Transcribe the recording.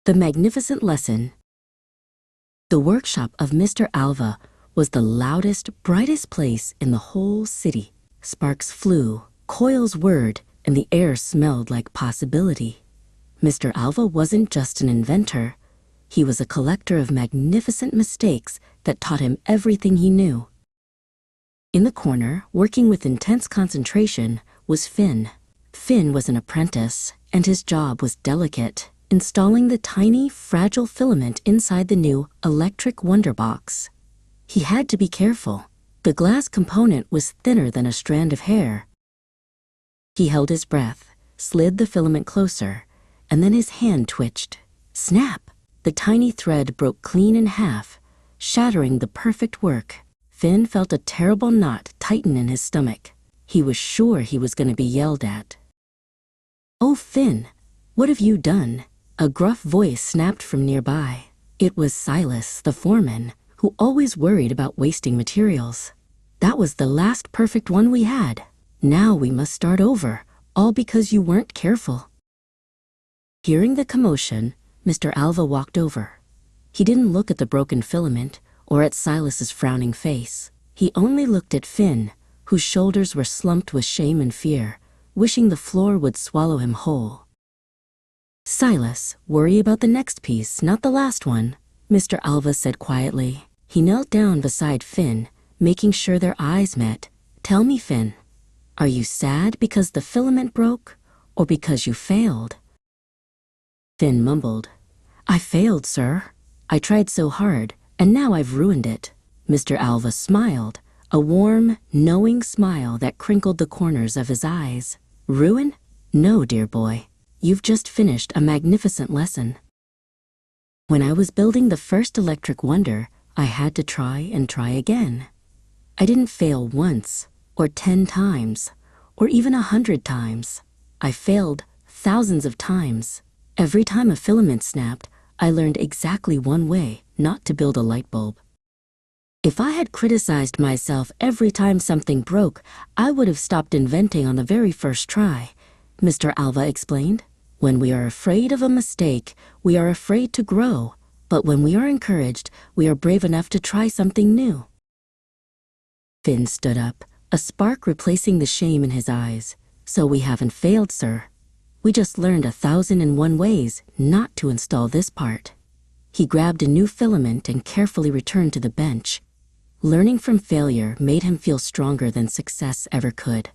The magnificent lesson. The workshop of Mr. Alva was the loudest, brightest place in the whole city. Sparks flew, coils whirred, and the air smelled like possibility. Mr. Alva wasn't just an inventor. He was a collector of magnificent mistakes that taught him everything he knew. In the corner, working with intense concentration, was Finn. Finn was an apprentice, and his job was delicate, installing the tiny, fragile filament inside the new electric wonder box. He had to be careful. The glass component was thinner than a strand of hair. He held his breath, slid the filament closer, and then his hand twitched. Snap! The tiny thread broke clean in half, shattering the perfect work. Finn felt a terrible knot tighten in his stomach. He was sure he was going to be yelled at. "Oh, Finn, what have you done?" A gruff voice snapped from nearby. It was Silas, the foreman, who always worried about wasting materials. "That was the last perfect one we had. Now we must start over, all because you weren't careful." Hearing the commotion, Mr. Alva walked over. He didn't look at the broken filament or at Silas's frowning face. He only looked at Finn, whose shoulders were slumped with shame and fear, wishing the floor would swallow him whole. "Silas, worry about the next piece, not the last one," Mr. Alva said quietly. He knelt down beside Finn, making sure their eyes met. "Tell me, Finn, are you sad because the filament broke, or because you failed?" Finn mumbled, "I failed, sir. I tried so hard, and now I've ruined it." Mr. Alva smiled, a warm, knowing smile that crinkled the corners of his eyes. "Ruin? No, dear boy. You've just finished a magnificent lesson. When I was building the first electric wonder, I had to try and try again. I didn't fail once, or 10 times, or even 100 times. I failed thousands of times. Every time a filament snapped, I learned exactly one way not to build a light bulb. If I had criticized myself every time something broke, I would have stopped inventing on the very first try," Mr. Alva explained. "When we are afraid of a mistake, we are afraid to grow. But when we are encouraged, we are brave enough to try something new." Finn stood up, a spark replacing the shame in his eyes. "So we haven't failed, sir. We just learned 1,001 ways not to install this part." He grabbed a new filament and carefully returned to the bench. Learning from failure made him feel stronger than success ever could.